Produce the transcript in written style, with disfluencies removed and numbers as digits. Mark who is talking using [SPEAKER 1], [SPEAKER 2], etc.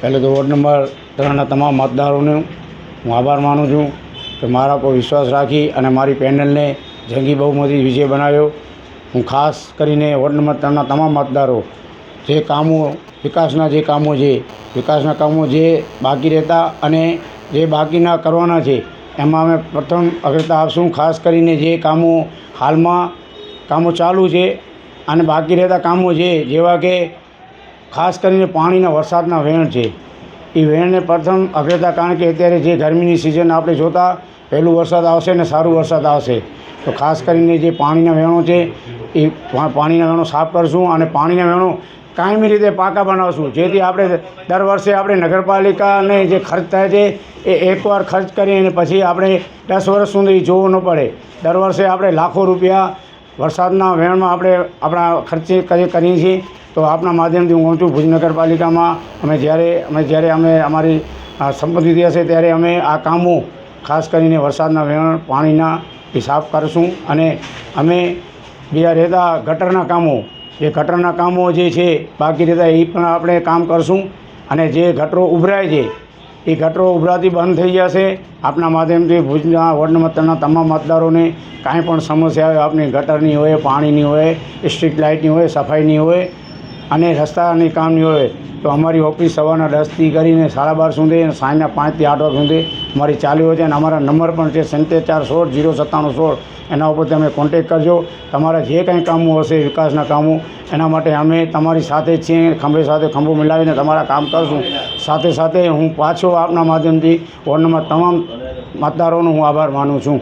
[SPEAKER 1] પહેલે તો ward number 3ના તમામ મતદારોનો હું આભાર માનું છું કે મારા પર વિશ્વાસ રાખી અને મારી પેનલને જંગી બહુમતી વિજય બનાવ્યો। હું ખાસ કરીને વોર્ડ નંબર 3ના તમામ મતદારો જે કામો વિકાસના કામો જે બાકી રહેતા અને જે બાકીના કરવાના છે એમાં અમે પ્રથમ અગ્રતા આપશું। ખાસ કરીને જે કામો હાલમાં કામો ચાલુ છે અને બાકી રહેતા કામો છે, જેવા કે ખાસ કરીને પાણીના વરસાદના વહેણ છે, એ વહેણને પ્રથમ અગ્રતા, કારણ કે અત્યારે જે ગરમીની સિઝન આપણે જોતા પહેલું વરસાદ આવશે ને સારું વરસાદ આવશે, તો ખાસ કરીને જે પાણીના વહેણો છે એ પાણીના વહેણો સાફ કરશું અને પાણીના વહેણો કાયમી રીતે પાકા બનાવશું, જેથી આપણે દર વર્ષે આપણે નગરપાલિકાને જે ખર્ચ થાય છે એ એકવાર ખર્ચ કરી અને પછી આપણે 10 વર્ષ સુધી જોવું ન પડે। દર વર્ષે આપણે લાખો રૂપિયા વરસાદના વહેણમાં આપણે આપણા ખર્ચે કરીએ છીએ। તો આપના માધ્યમથી હું કહું છું, ભુજ નગરપાલિકામાં જ્યારે અમે અમારી સંપત્તિ હશે ત્યારે અમે આ કામો ખાસ કરીને વરસાદના વહેણ પાણીના એ સાફ કરીશું અને અમે બીજા રહેતા ગટરના કામો જે છે બાકી રહેતા એ પણ આપણે કામ કરશું અને જે ગટરો ઉભરાય છે એ ગટરો ઉભરાતી બંધ થઈ જશે। આપના માધ્યમથી ભુજના વોર્ડ નંબર 3ના તમામ મતદારોને કાંઈ પણ સમસ્યા હોય, આપણી ગટરની હોય, પાણીની હોય, સ્ટ્રીટ લાઇટની હોય, સફાઈની હોય અને રસ્તાની કામની હોય તો અમારી ઓફિસ સવારના 10થી કરીને 12:30 સુધી અને સાંજના 5થી 8 વાગ્યા સુધી અમારી ચાલુ હોય છે અને અમારા નંબર પણ છે 7716 એના ઉપર તમે કોન્ટેક કરજો। તમારા જે કંઈ કામો હશે વિકાસના કામો એના માટે અમે તમારી સાથે જ છીએ, ખંભે સાથે ખંભો મિલાવીને તમારા કામ કરશું। સાથે હું પાછો આપના માધ્યમથી વોર્ડ નંબર તમામ મતદારોનો હું આભાર માનું છું।